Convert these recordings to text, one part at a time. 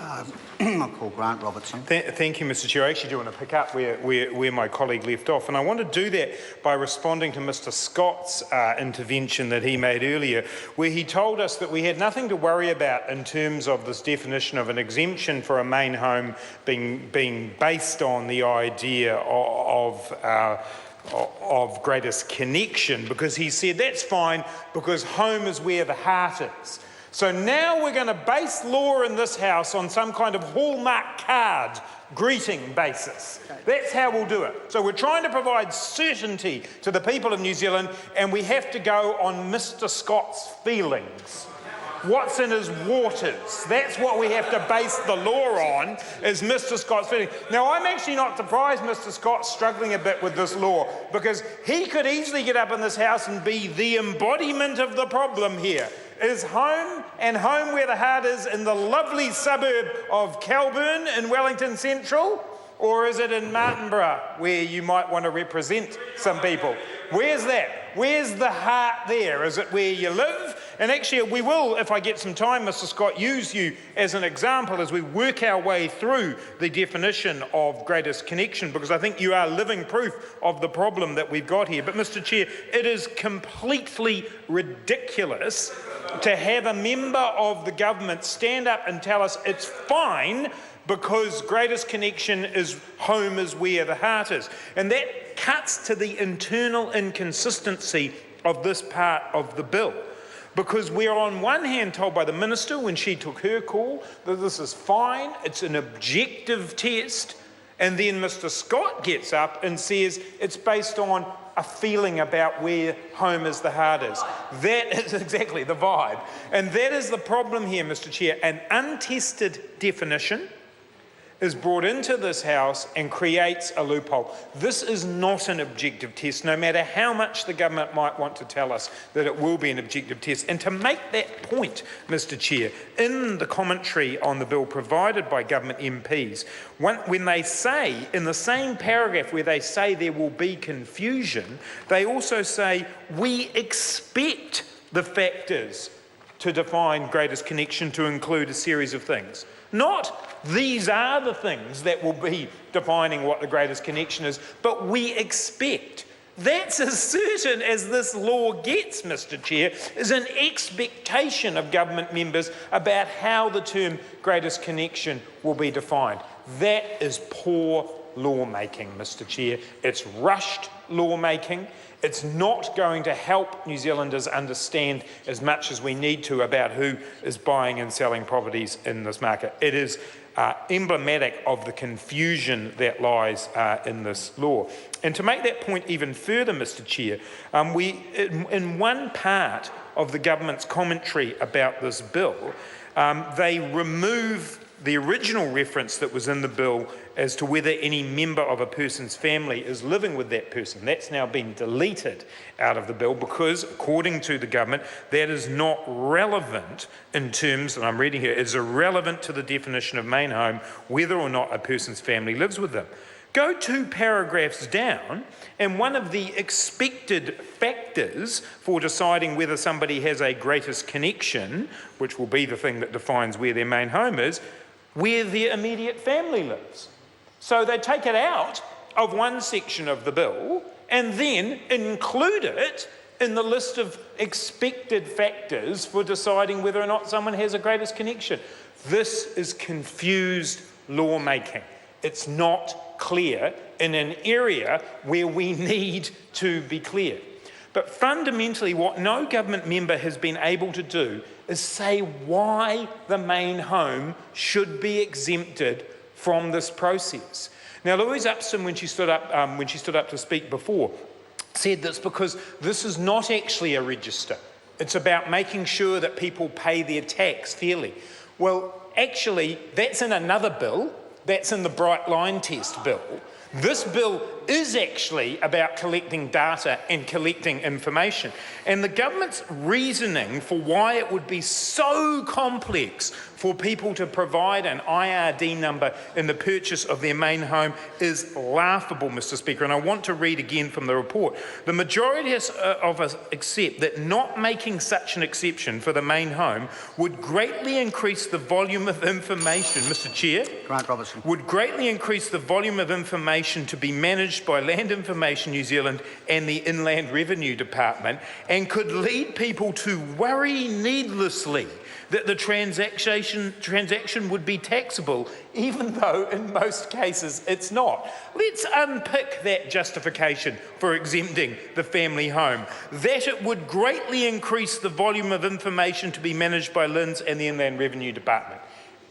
I call Grant Robertson. Thank you, Mr Chair. I actually do want to pick up where my colleague left off, and I want to do that by responding to Mr Scott's intervention that he made earlier, where he told us that we had nothing to worry about in terms of this definition of an exemption for a main home being based on the idea of greatest connection, because he said that's fine because home is where the heart is. So now we're going to base law in this House on some kind of hallmark card greeting basis. That's how we'll do it. So we're trying to provide certainty to the people of New Zealand, and we have to go on Mr Scott's feelings. What's in his waters? That's what we have to base the law on, is Mr Scott's feelings. Now, I'm actually not surprised Mr Scott's struggling a bit with this law, because he could easily get up in this House and be the embodiment of the problem here. Is home, and home where the heart is, in the lovely suburb of Kelburn in Wellington Central? Or is it in Martinborough, where you might want to represent some people? Where's that? Where's the heart there? Is it where you live? And actually, we will, if I get some time, Mr Scott, use you as an example as we work our way through the definition of greatest connection, because I think you are living proof of the problem that we've got here. But Mr Chair, it is completely ridiculous to have a member of the government stand up and tell us it's fine because greatest connection is home is where the heart is. And that cuts to the internal inconsistency of this part of the bill. Because we're on one hand told by the Minister when she took her call that this is fine, it's an objective test, and then Mr Scott gets up and says it's based on a feeling about where home is the heart is. That is exactly the vibe. And that is the problem here, Mr Chair. An untested definition is brought into this House and creates a loophole. This is not an objective test, no matter how much the government might want to tell us that it will be an objective test. And to make that point, Mr Chair, in the commentary on the bill provided by government MPs, when they say, in the same paragraph where they say there will be confusion, they also say, we expect the factors to define greatest connection to include a series of things. Not these are the things that will be defining what the greatest connection is, but we expect. That's as certain as this law gets, Mr Chair, is an expectation of government members about how the term greatest connection will be defined. That is poor lawmaking, Mr Chair. It's rushed lawmaking. It's not going to help New Zealanders understand as much as we need to about who is buying and selling properties in this market. It is emblematic of the confusion that lies in this law. And to make that point even further, Mr Chair, in one part of the government's commentary about this bill, they remove the original reference that was in the bill as to whether any member of a person's family is living with that person. That's now been deleted out of the bill because, according to the government, that is not relevant in terms, and I'm reading here, is irrelevant to the definition of main home whether or not a person's family lives with them. Go 2 paragraphs down, and one of the expected factors for deciding whether somebody has a greatest connection, which will be the thing that defines where their main home is, where their immediate family lives. So they take it out of one section of the bill and then include it in the list of expected factors for deciding whether or not someone has a greatest connection. This is confused lawmaking. It's not clear in an area where we need to be clear. But fundamentally, what no government member has been able to do is say why the main home should be exempted from this process. Now, Louise Upston, when she stood up to speak before, said that's because this is not actually a register. It's about making sure that people pay their tax fairly. Well, actually, that's in another bill. That's in the Bright Line Test bill. This bill is actually about collecting data and collecting information. And the government's reasoning for why it would be so complex for people to provide an IRD number in the purchase of their main home is laughable, Mr. Speaker. And I want to read again from the report. The majority of us accept that not making such an exception for the main home would greatly increase the volume of information, Mr. Chair, Grant Robertson. would greatly increase the volume of information to be managed by Land Information New Zealand and the Inland Revenue Department, and could lead people to worry needlessly that the transaction would be taxable, even though in most cases it's not. Let's unpick that justification for exempting the family home. That it would greatly increase the volume of information to be managed by LINZ and the Inland Revenue Department.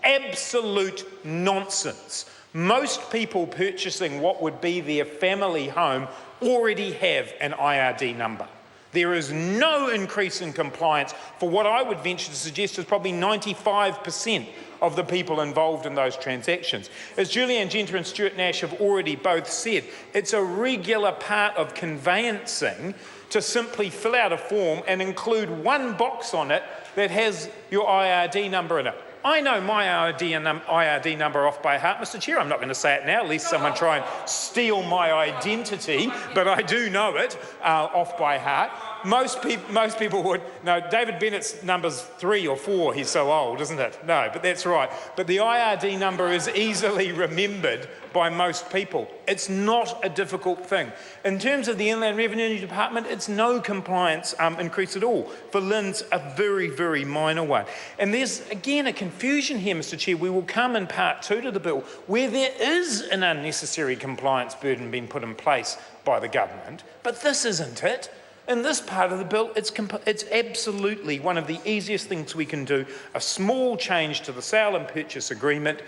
Absolute nonsense. Most people purchasing what would be their family home already have an IRD number. There is no increase in compliance for what I would venture to suggest is probably 95% of the people involved in those transactions. As Julianne Genter and Stuart Nash have already both said, it's a regular part of conveyancing to simply fill out a form and include one box on it that has your IRD number in it. I know my IRD number off by heart, Mr. Chair. I'm not going to say it now, lest someone try and steal my identity, but I do know it off by heart. Most people would. No, David Bennett's number's 3 or 4. He's so old, isn't it? No, but that's right. But the IRD number is easily remembered by most people. It's not a difficult thing. In terms of the Inland Revenue Department, it's no compliance increase at all. For LINZ, a very, very minor one. And there's, again, a confusion here, Mr. Chair. We will come in part 2 to the bill where there is an unnecessary compliance burden being put in place by the government, but this isn't it. In this part of the bill, it's absolutely one of the easiest things we can do. A small change to the sale and purchase agreement.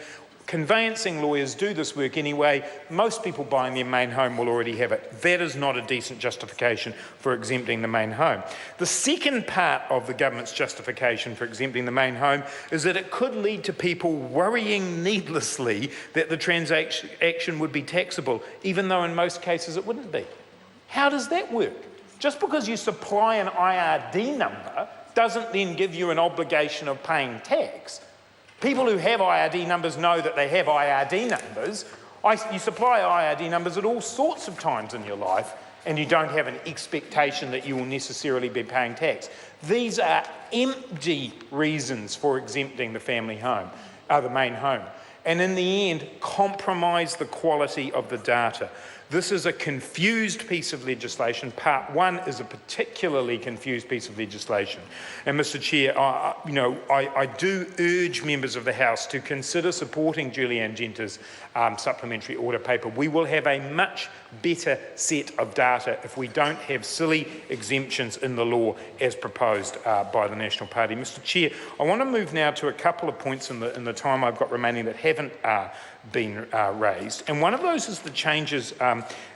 Conveyancing lawyers do this work anyway. Most people buying their main home will already have it. That is not a decent justification for exempting the main home. The second part of the government's justification for exempting the main home is that it could lead to people worrying needlessly that the transaction would be taxable, even though in most cases it wouldn't be. How does that work? Just because you supply an IRD number doesn't then give you an obligation of paying tax. People who have IRD numbers know that they have IRD numbers. You supply IRD numbers at all sorts of times in your life, and you don't have an expectation that you will necessarily be paying tax. These are empty reasons for exempting the family home, the main home, and in the end, compromise the quality of the data. This is a confused piece of legislation. Part 1 is a particularly confused piece of legislation. And Mr. Chair, I do urge members of the House to consider supporting Julianne Genter's supplementary order paper. We will have a much better set of data if we don't have silly exemptions in the law as proposed by the National Party. Mr. Chair, I want to move now to a couple of points in the time I've got remaining that haven't been raised. And one of those is the changes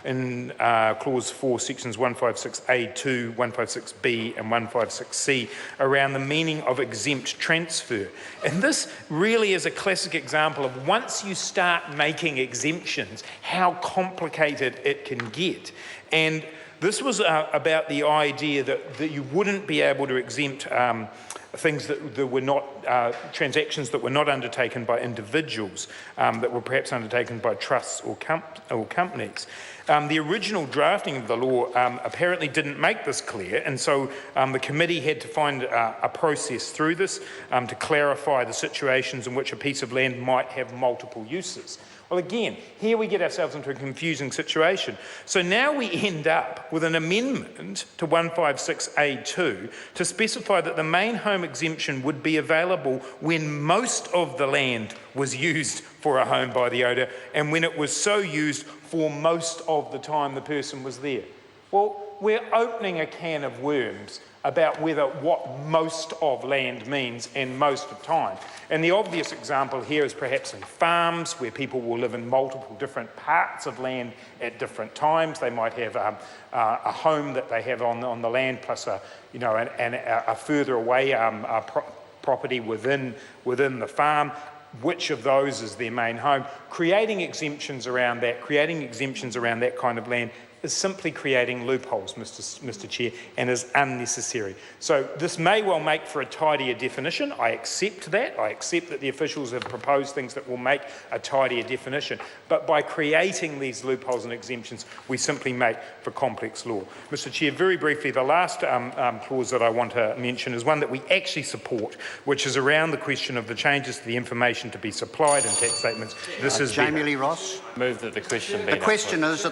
in Clause 4, Sections 156A2, 156B and 156C around the meaning of exempt transfer. And this really is a classic example of once you start making exemptions, how complicated it can get. And this was about the idea that you wouldn't be able to exempt things that were not, transactions that were not undertaken by individuals, that were perhaps undertaken by trusts or companies. The original drafting of the law apparently didn't make this clear, and so the committee had to find a process through this to clarify the situations in which a piece of land might have multiple uses. Well, again, here we get ourselves into a confusing situation. So now we end up with an amendment to 156A2 to specify that the main home exemption would be available when most of the land was used for a home by the owner and when it was so used for most of the time the person was there. Well, we're opening a can of worms about what most of land means and most of time. And the obvious example here is perhaps in farms where people will live in multiple different parts of land at different times. They might have a home that they have on the land plus a further away property within the farm. which of those is their main home. Creating exemptions around that kind of land is simply creating loopholes, Mr. Chair, and is unnecessary. So this may well make for a tidier definition. I accept that. I accept that the officials have proposed things that will make a tidier definition. But by creating these loopholes and exemptions, we simply make for complex law. Mr. Chair, very briefly, the last clause that I want to mention is one that we actually support, which is around the question of the changes to the information to be supplied in tax statements. This is Jamie Lee Ross. Move that the question be. The question is that